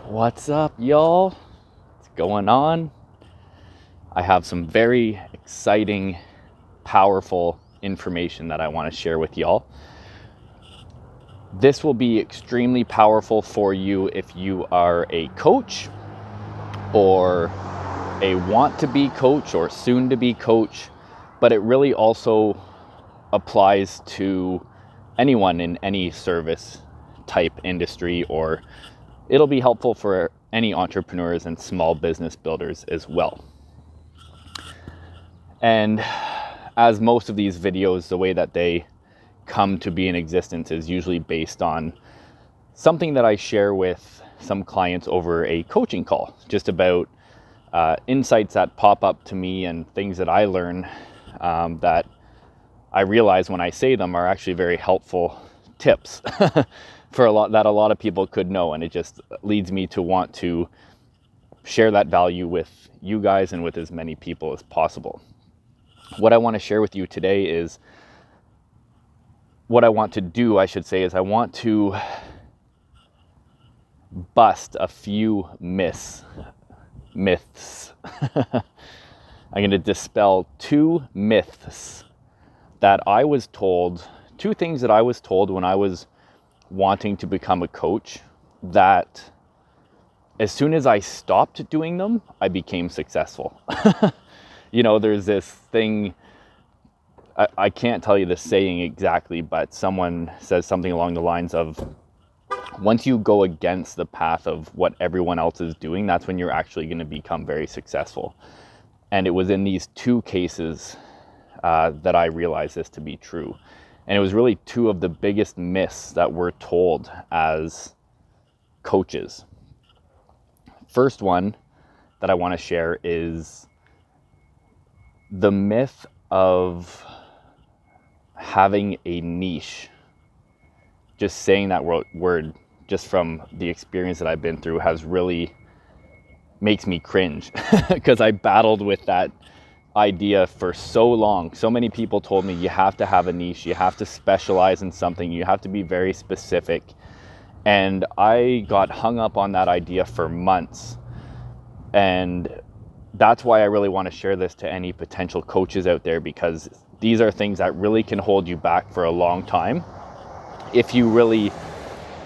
What's up, y'all? What's going on? I have some very exciting, powerful information that I want to share with y'all. This will be extremely powerful for you if you are a coach or a want to be coach or soon to be coach, but it really also applies to anyone in any service type industry, or it'll be helpful for any entrepreneurs and small business builders as well. And as most of these videos, the way that they come to be in existence is usually based on something that I share with some clients over a coaching call, just about insights that pop up to me and things that I learn that I realize when I say them are actually very helpful tips for a lot of people could know. And it just leads me to want to share that value with you guys and with as many people as possible. What I want to share with you today is what I want to do, I should say, is I want to bust a few myths. I'm going to dispel two myths that I was told, two things that I was told when I was wanting to become a coach, that as soon as I stopped doing them, I became successful. You know, there's this thing, I can't tell you the saying exactly, but someone says something along the lines of, once you go against the path of what everyone else is doing, that's when you're actually going to become very successful. And it was in these two cases that I realized this to be true. And it was really two of the biggest myths that we're told as coaches. First one that I want to share is the myth of having a niche. Just saying that word, just from the experience that I've been through, has really makes me cringe because I battled with that idea for so long. So many people told me you have to have a niche, you have to specialize in something, you have to be very specific. And I got hung up on that idea for months. And that's why I really want to share this to any potential coaches out there, because these are things that really can hold you back for a long time if you really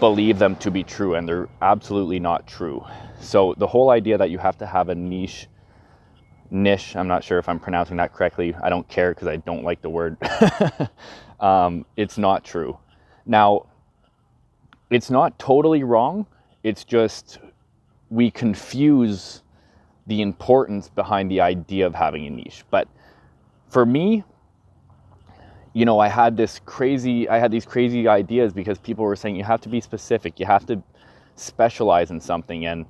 believe them to be true, and they're absolutely not true. So the whole idea that you have to have a niche, I'm not sure if I'm pronouncing that correctly. I don't care because I don't like the word. It's not true. Now, it's not totally wrong. It's just we confuse the importance behind the idea of having a niche. But for me, you know, I had these crazy ideas because people were saying you have to be specific, you have to specialize in something. And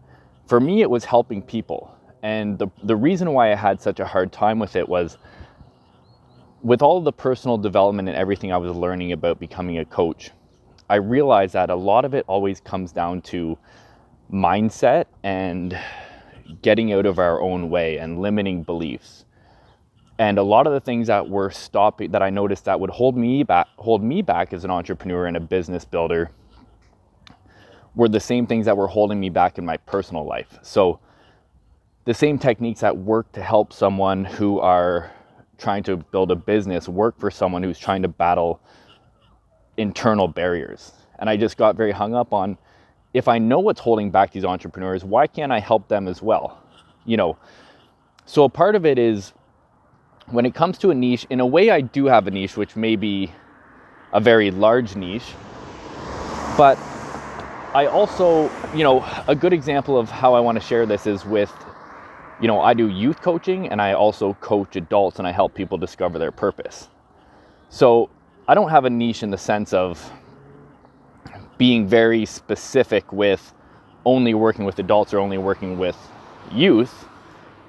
for me, it was helping people. And the reason why I had such a hard time with it was, with all of the personal development and everything I was learning about becoming a coach, I realized that a lot of it always comes down to mindset and getting out of our own way and limiting beliefs. And a lot of the things that were stopping, that I noticed that would hold me back as an entrepreneur and a business builder, were the same things that were holding me back in my personal life. So the same techniques that work to help someone who are trying to build a business work for someone who's trying to battle internal barriers. And I just got very hung up on, if I know what's holding back these entrepreneurs, why can't I help them as well? You know, so a part of it is, when it comes to a niche, in a way I do have a niche, which may be a very large niche, but I also, you know, a good example of how I want to share this is with, you know, I do youth coaching and I also coach adults and I help people discover their purpose. So I don't have a niche in the sense of being very specific with only working with adults or only working with youth,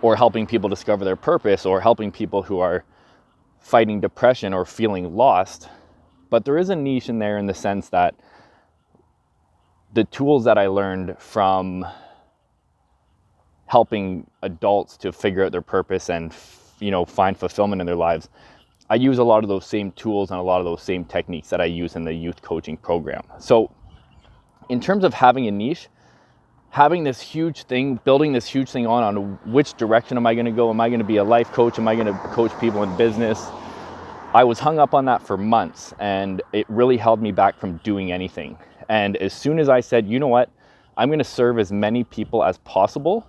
or helping people discover their purpose, or helping people who are fighting depression or feeling lost. But there is a niche in there in the sense that the tools that I learned from helping adults to figure out their purpose and, you know, find fulfillment in their lives, I use a lot of those same tools and a lot of those same techniques that I use in the youth coaching program. So in terms of having a niche, having this huge thing, building this huge thing on which direction am I going to go? Am I going to be a life coach? Am I going to coach people in business? I was hung up on that for months, and it really held me back from doing anything. And as soon as I said, you know what, I'm going to serve as many people as possible,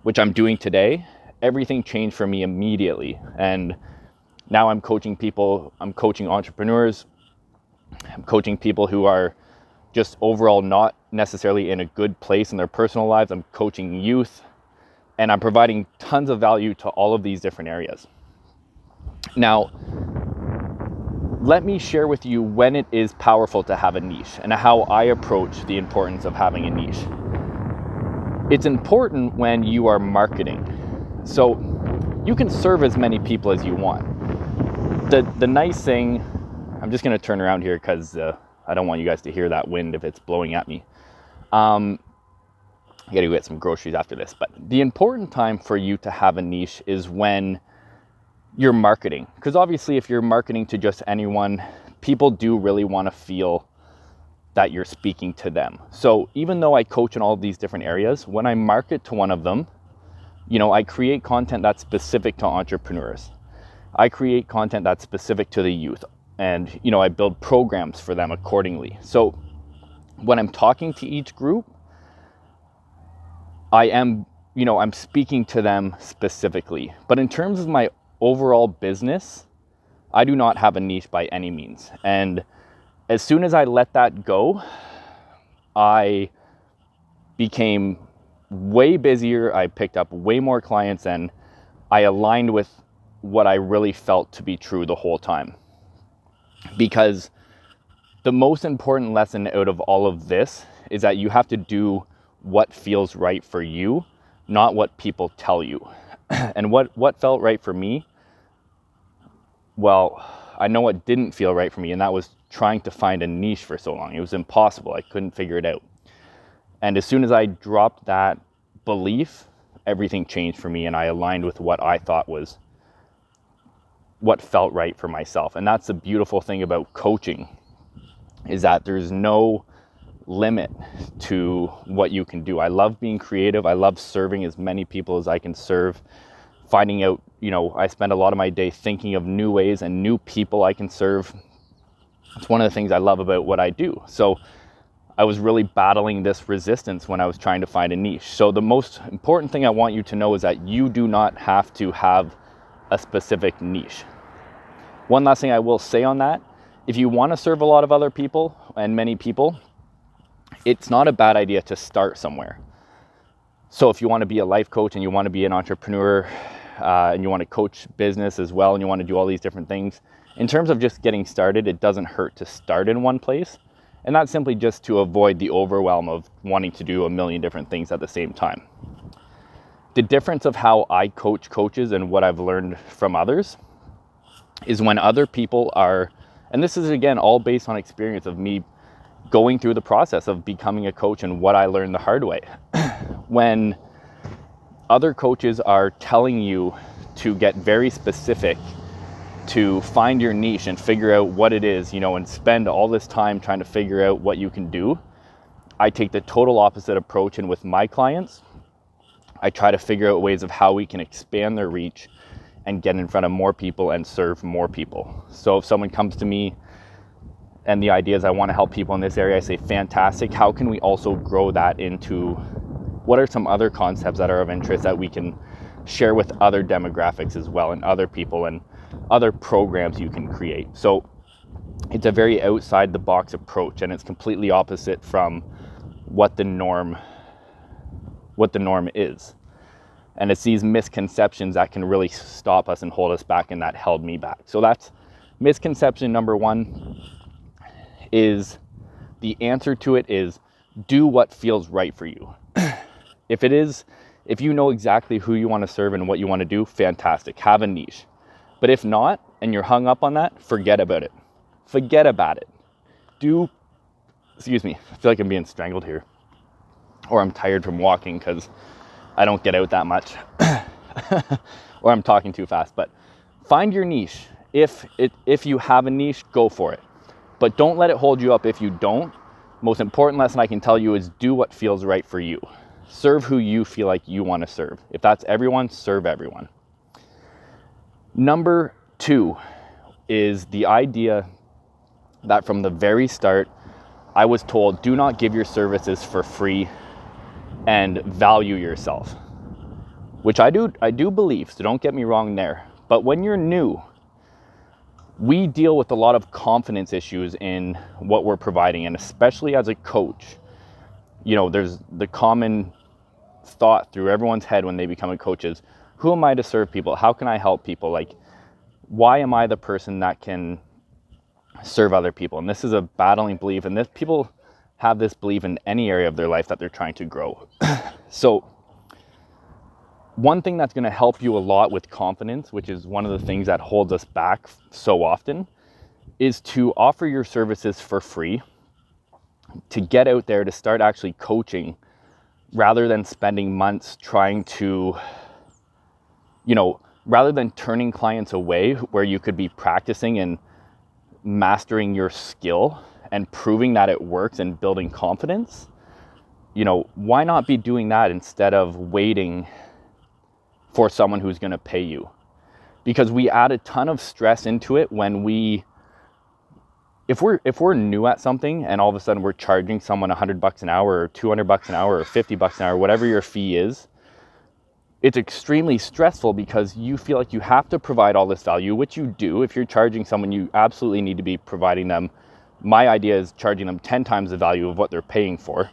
which I'm doing today, everything changed for me immediately. And now I'm coaching people, I'm coaching entrepreneurs, I'm coaching people who are just overall not necessarily in a good place in their personal lives. I'm coaching youth, and I'm providing tons of value to all of these different areas. Now, let me share with you when it is powerful to have a niche and how I approach the importance of having a niche. It's important when you are marketing. So you can serve as many people as you want. The nice thing, I'm just going to turn around here because I don't want you guys to hear that wind if it's blowing at me. I got to get some groceries after this. But the important time for you to have a niche is when you're marketing. Because obviously if you're marketing to just anyone, people do really want to feel that you're speaking to them. So even though I coach in all of these different areas, when I market to one of them, I create content that's specific to entrepreneurs. I create content that's specific to the youth. And, I build programs for them accordingly. So when I'm talking to each group, I'm speaking to them specifically. But in terms of my overall business, I do not have a niche by any means. And as soon as I let that go, I became way busier. I picked up way more clients, and I aligned with what I really felt to be true the whole time. Because the most important lesson out of all of this is that you have to do what feels right for you, not what people tell you. And what felt right for me, well, I know what didn't feel right for me, and that was trying to find a niche for so long. It was impossible. I couldn't figure it out. And as soon as I dropped that belief, everything changed for me, and I aligned with what I thought was what felt right for myself. And that's the beautiful thing about coaching, is that there's no limit to what you can do. I love being creative. I love serving as many people as I can serve, finding out, I spend a lot of my day thinking of new ways and new people I can serve. It's one of the things I love about what I do. So I was really battling this resistance when I was trying to find a niche. So the most important thing I want you to know is that you do not have to have a specific niche. One last thing I will say on that, if you want to serve a lot of other people and many people, it's not a bad idea to start somewhere. So if you want to be a life coach and you want to be an entrepreneur and you want to coach business as well, and you want to do all these different things, in terms of just getting started, it doesn't hurt to start in one place. And that's simply just to avoid the overwhelm of wanting to do a million different things at the same time. The difference of how I coach coaches and what I've learned from others is when other people are, and this is again all based on experience of me going through the process of becoming a coach and what I learned the hard way. When other coaches are telling you to get very specific, to find your niche and figure out what it is, and spend all this time trying to figure out what you can do, I take the total opposite approach. And with my clients, I try to figure out ways of how we can expand their reach and get in front of more people and serve more people. So if someone comes to me and the idea is I want to help people in this area, I say, fantastic. How can we also grow that into what are some other concepts that are of interest that we can share with other demographics as well, and other people and other programs you can create. So it's a very outside the box approach, and it's completely opposite from what the norm is. And it's these misconceptions that can really stop us and hold us back, and that held me back. So that's misconception number one. Is the answer to it is do what feels right for you. If you know exactly who you want to serve and what you want to do, fantastic, have a niche. But if not, and you're hung up on that, forget about it. Forget about it. Excuse me, I feel like I'm being strangled here. Or I'm tired from walking because I don't get out that much. Or I'm talking too fast. But find your niche. If you have a niche, go for it. But don't let it hold you up if you don't, most important lesson I can tell you is do what feels right for you. Serve who you feel like you want to serve. If that's everyone, serve everyone. Number 2 is the idea that from the very start, I was told, do not give your services for free and value yourself, which I do believe, so don't get me wrong there. But when you're new, we deal with a lot of confidence issues in what we're providing, and especially as a coach, there's the common thought through everyone's head when they become a coach is, who am I to serve people? How can I help people? Like, why am I the person that can serve other people? And this is a battling belief, and people have this belief in any area of their life that they're trying to grow. So one thing that's going to help you a lot with confidence, which is one of the things that holds us back so often, is to offer your services for free, to get out there, to start actually coaching, rather than spending months trying to, rather than turning clients away where you could be practicing and mastering your skill and proving that it works and building confidence. Why not be doing that instead of waiting for someone who's going to pay you? Because we add a ton of stress into it when if we're new at something and all of a sudden we're charging someone $100 an hour or $200 an hour or $50 an hour, whatever your fee is, it's extremely stressful because you feel like you have to provide all this value, which you do. If you're charging someone, you absolutely need to be providing them. My idea is charging them 10 times the value of what they're paying for.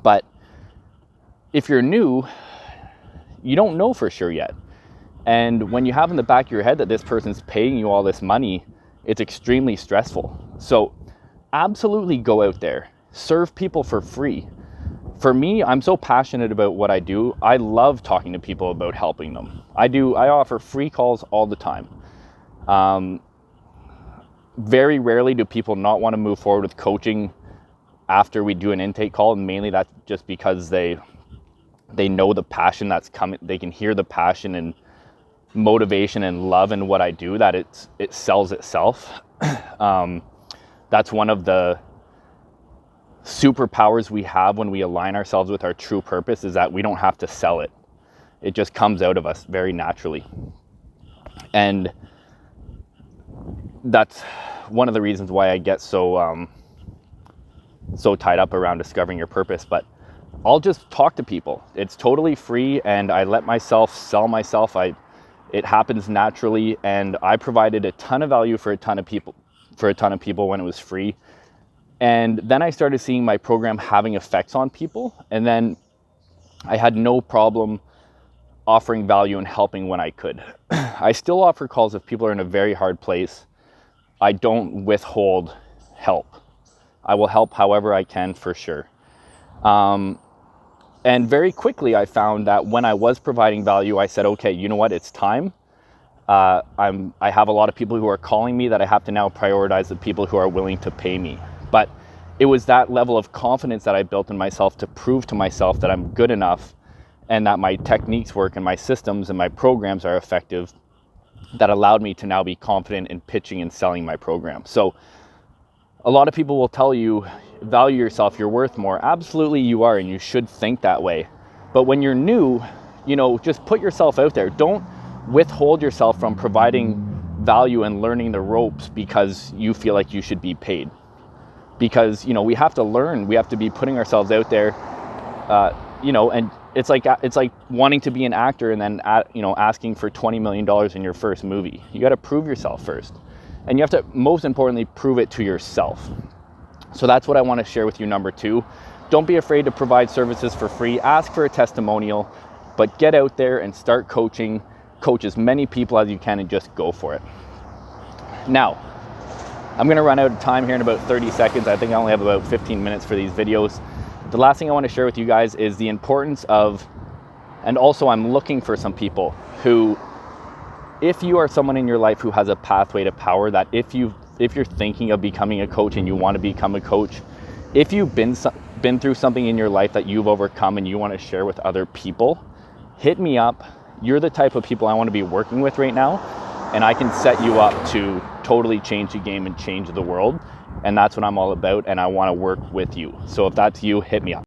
But if you're new, you don't know for sure yet. And when you have in the back of your head that this person's paying you all this money, it's extremely stressful. So absolutely go out there, serve people for free. For me, I'm so passionate about what I do. I love talking to people about helping them. I offer free calls all the time. Very rarely do people not want to move forward with coaching after we do an intake call, and mainly that's just because they know the passion that's coming. They can hear the passion and motivation and love in what I do, that it sells itself. That's one of the superpowers we have when we align ourselves with our true purpose, is that we don't have to sell it. It just comes out of us very naturally. And that's one of the reasons why I get so tied up around discovering your purpose. But I'll just talk to people. It's totally free, and I let myself sell myself. It happens naturally, and I provided a ton of value for a ton of people when it was free. And then I started seeing my program having effects on people, and then I had no problem offering value and helping when I could. I still offer calls if people are in a very hard place. I don't withhold help. I will help however I can, for sure. And very quickly I found that when I was providing value, I said, okay, you know what, it's time. I have a lot of people who are calling me that I have to now prioritize the people who are willing to pay me. But it was that level of confidence that I built in myself to prove to myself that I'm good enough and that my techniques work and my systems and my programs are effective, that allowed me to now be confident in pitching and selling my program. So a lot of people will tell you, value yourself, you're worth more. Absolutely you are, and you should think that way. But when you're new, just put yourself out there. Don't withhold yourself from providing value and learning the ropes because you feel like you should be paid. Because, we have to learn, we have to be putting ourselves out there, and it's like wanting to be an actor and then, asking for $20 million in your first movie. You got to prove yourself first. And you have to, most importantly, prove it to yourself. So that's what I want to share with you, number 2. Don't be afraid to provide services for free. Ask for a testimonial, but get out there and start coaching. Coach as many people as you can and just go for it. Now, I'm going to run out of time here in about 30 seconds. I think I only have about 15 minutes for these videos. The last thing I want to share with you guys is the importance of, and also I'm looking for some people who, if you are someone in your life who has a pathway to power, that if you're thinking of becoming a coach and you want to become a coach, if you've been through something in your life that you've overcome and you want to share with other people, hit me up. You're the type of people I want to be working with right now, and I can set you up to totally change the game and change the world. And that's what I'm all about, and I want to work with you. So if that's you, hit me up.